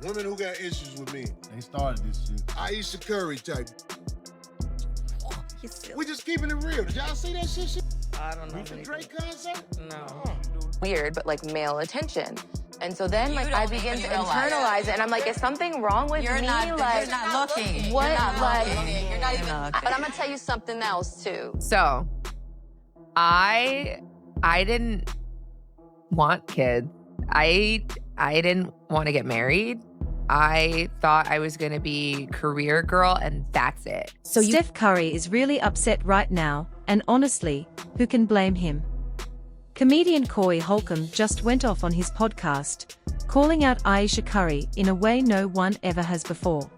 Women who got issues with men. They started this shit. Ayesha Curry type. We just keeping it real. Did y'all see that shit? I don't know. Recent Drake concert? No. Weird, but like male attention. And so then like I begin to internalize it and I'm like, is something wrong with me? You're not looking. What? You're not Like, looking. You're not even looking. but I'm gonna tell you something else too. So, I didn't want kids. I didn't want to get married. I thought I was going to be career girl and that's it. So Steph Curry is really upset right now, and honestly, who can blame him? Comedian Corey Holcomb just went off on his podcast, calling out Ayesha Curry in a way no one ever has before.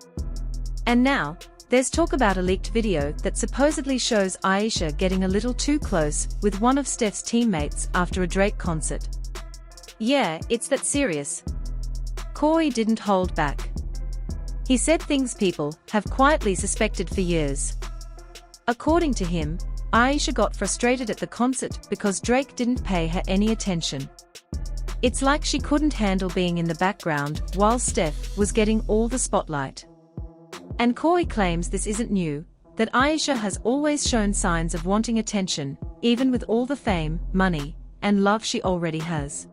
And now, there's talk about a leaked video that supposedly shows Ayesha getting a little too close with one of Steph's teammates after a Drake concert. Yeah, it's that serious. Corey didn't hold back. He said things people have quietly suspected for years. According to him, Ayesha got frustrated at the concert because Drake didn't pay her any attention. It's like she couldn't handle being in the background while Steph was getting all the spotlight. And Corey claims this isn't new, that Ayesha has always shown signs of wanting attention, even with all the fame, money, and love she already has.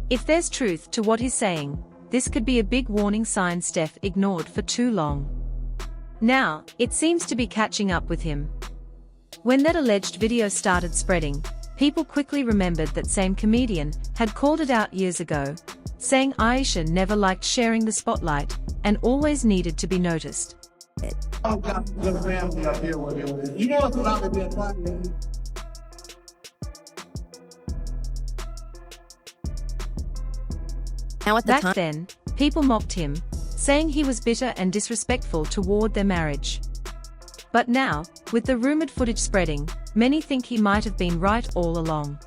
If there's truth to what he's saying, this could be a big warning sign Steph ignored for too long. Now, it seems to be catching up with him. When that alleged video started spreading, people quickly remembered that same comedian had called it out years ago, saying Ayesha never liked sharing the spotlight and always needed to be noticed. I've got the family up here with you. You know what I've been talking. Back then, people mocked him, saying he was bitter and disrespectful toward their marriage. But now, with the rumored footage spreading, many think he might have been right all along.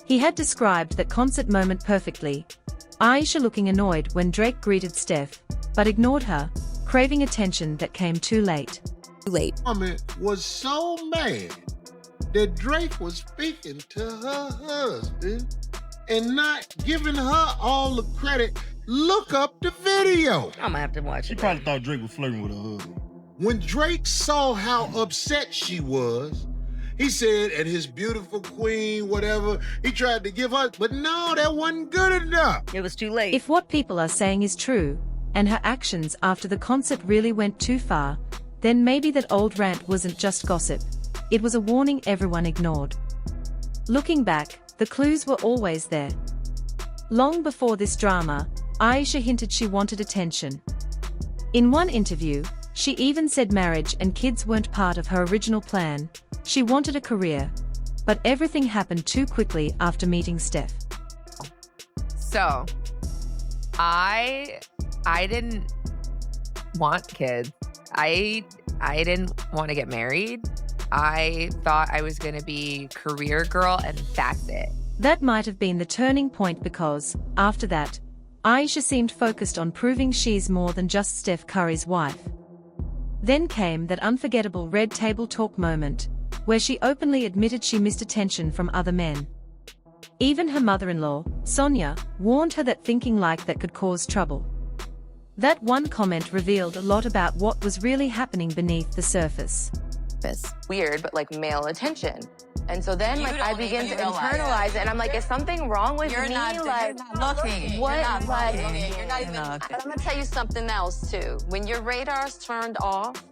He had described that concert moment perfectly, Ayesha looking annoyed when Drake greeted Steph, but ignored her, craving attention that came too late. Woman was so mad that Drake was speaking to her husband and not giving her all the credit. Look up the video. I'm gonna have to watch She it. probably thought Drake was flirting with her husband. When Drake saw how upset she was, he said, and his beautiful queen, whatever, he tried to give her, but no, that wasn't good enough. It was too late. If what people are saying is true, and her actions after the concert really went too far, then maybe that old rant wasn't just gossip. It was a warning everyone ignored. Looking back, the clues were always there. Long before this drama, Ayesha hinted she wanted attention. In one interview, she even said marriage and kids weren't part of her original plan. She wanted a career. But everything happened too quickly after meeting Steph. So, I didn't want kids. I didn't want to get married. I thought I was going to be career girl and that's it. That might have been the turning point because, after that, Ayesha seemed focused on proving she's more than just Steph Curry's wife. Then came that unforgettable Red Table Talk moment, where she openly admitted she missed attention from other men. Even her mother-in-law, Sonia, warned her that thinking like that could cause trouble. That one comment revealed a lot about what was really happening beneath the surface. Weird, but like male attention. And so then like I begin to internalize it and I'm like, is something wrong with me? You're not looking. What? You're not Like, looking. You're not even but I'm gonna tell you something else too. When your radar's turned off,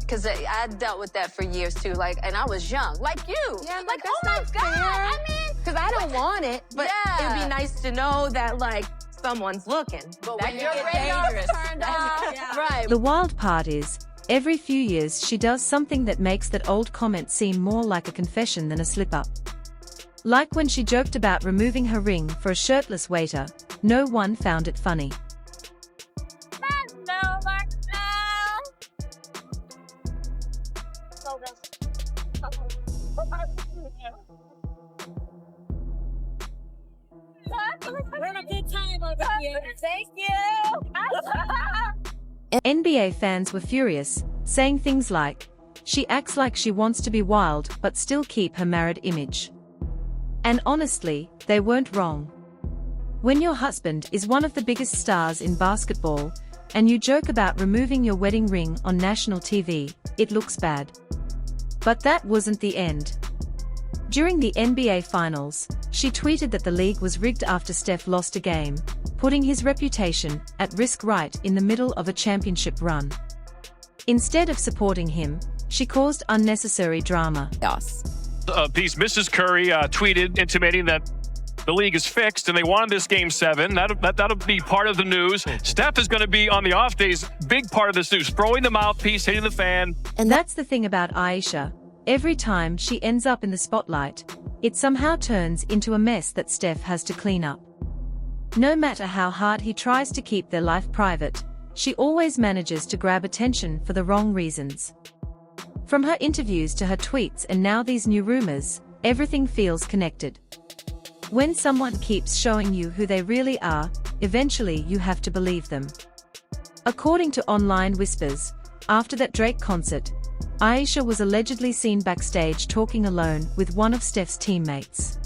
because I dealt with that for years too, like, and I was young, like you. Yeah, like, that's oh my not God, fair. I mean, because I don't want it, but Yeah. it'd be nice to know that like someone's looking. But That when could your get radar's dangerous. turned off, right. The wild part is, every few years she does something that makes that old comment seem more like a confession than a slip-up. Like when she joked about removing her ring for a shirtless waiter, no one found it funny. We're having a good time over here. Thank you. NBA fans were furious, saying things like, "She acts like she wants to be wild but still keep her married image." And honestly, they weren't wrong. When your husband is one of the biggest stars in basketball, and you joke about removing your wedding ring on national TV, it looks bad. But that wasn't the end. During the NBA Finals, she tweeted that the league was rigged after Steph lost a game, putting his reputation at risk right in the middle of a championship run. Instead of supporting him, she caused unnecessary drama. Yes. Piece, Mrs. Curry tweeted intimating that the league is fixed and they won this Game 7. That'll be part of the news. Steph is going to be on the off days, big part of this news, throwing the mouthpiece, hitting the fan. And that's the thing about Ayesha. Every time she ends up in the spotlight, it somehow turns into a mess that Steph has to clean up. No matter how hard he tries to keep their life private, she always manages to grab attention for the wrong reasons. From her interviews to her tweets and now these new rumors, everything feels connected. When someone keeps showing you who they really are, eventually you have to believe them. According to online whispers, after that Drake concert, Ayesha was allegedly seen backstage talking alone with one of Steph's teammates.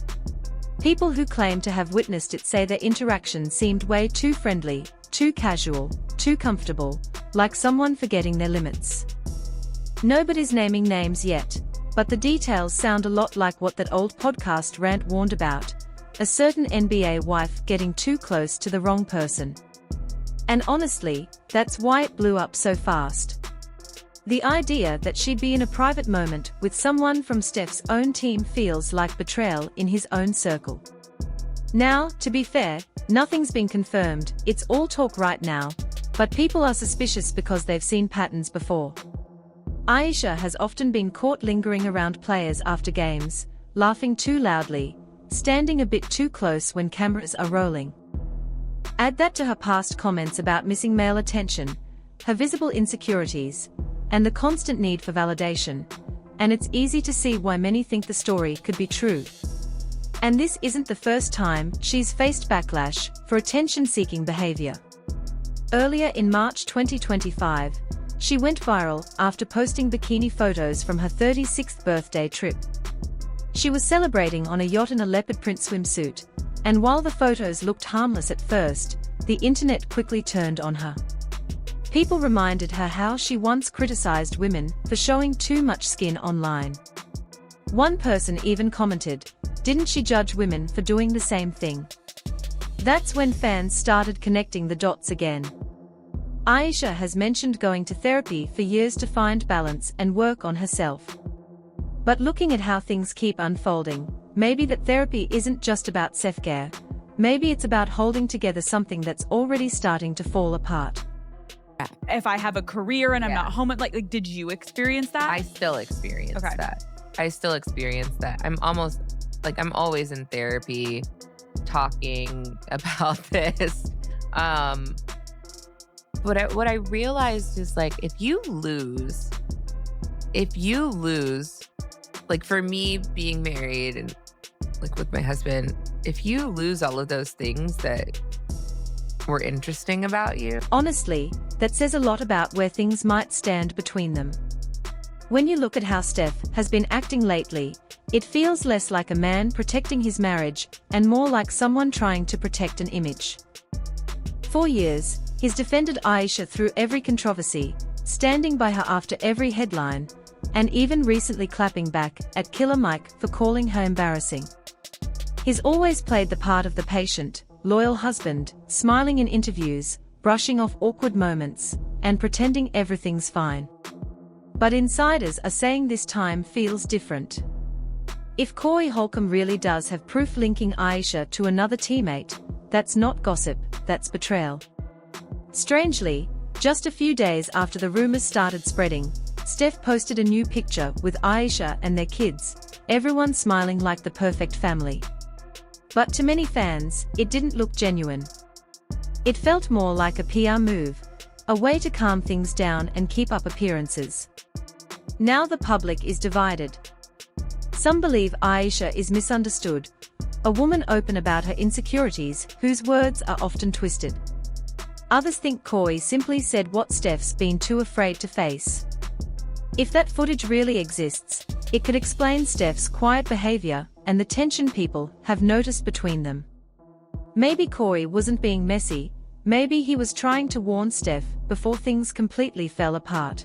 People who claim to have witnessed it say their interaction seemed way too friendly, too casual, too comfortable, like someone forgetting their limits. Nobody's naming names yet, but the details sound a lot like what that old podcast rant warned about, a certain NBA wife getting too close to the wrong person. And honestly, that's why it blew up so fast. The idea that she'd be in a private moment with someone from Steph's own team feels like betrayal in his own circle. Now, to be fair, nothing's been confirmed, it's all talk right now, but people are suspicious because they've seen patterns before. Ayesha has often been caught lingering around players after games, laughing too loudly, standing a bit too close when cameras are rolling. Add that to her past comments about missing male attention, her visible insecurities, and the constant need for validation, and it's easy to see why many think the story could be true. And this isn't the first time she's faced backlash for attention-seeking behavior. Earlier in March 2025, she went viral after posting bikini photos from her 36th birthday trip. She was celebrating on a yacht in a leopard print swimsuit, and while the photos looked harmless at first, the internet quickly turned on her. People reminded her how she once criticized women for showing too much skin online. One person even commented, "Didn't she judge women for doing the same thing?" That's when fans started connecting the dots again. Ayesha has mentioned going to therapy for years to find balance and work on herself. But looking at how things keep unfolding, maybe that therapy isn't just about self-care. Maybe it's about holding together something that's already starting to fall apart. If I have a career and I'm not home, like, did you experience that? I still experience that. I still experience that. I'm always in therapy talking about this. What I realized is, like, if you lose, like, for me being married and like with my husband, if you lose all of those things that were interesting about you. Honestly, that says a lot about where things might stand between them. When you look at how Steph has been acting lately, it feels less like a man protecting his marriage and more like someone trying to protect an image. For years, he's defended Ayesha through every controversy, standing by her after every headline, and even recently clapping back at Killer Mike for calling her embarrassing. He's always played the part of the patient, loyal husband, smiling in interviews, brushing off awkward moments, and pretending everything's fine. But insiders are saying this time feels different. If Corey Holcomb really does have proof linking Ayesha to another teammate, that's not gossip, that's betrayal. Strangely, just a few days after the rumors started spreading, Steph posted a new picture with Ayesha and their kids, everyone smiling like the perfect family. But to many fans, it didn't look genuine. It felt more like a PR move, a way to calm things down and keep up appearances. Now the public is divided. Some believe Ayesha is misunderstood, a woman open about her insecurities whose words are often twisted. Others think Corey simply said what Steph's been too afraid to face. If that footage really exists, it could explain Steph's quiet behavior and the tension people have noticed between them. Maybe Corey wasn't being messy, maybe he was trying to warn Steph before things completely fell apart.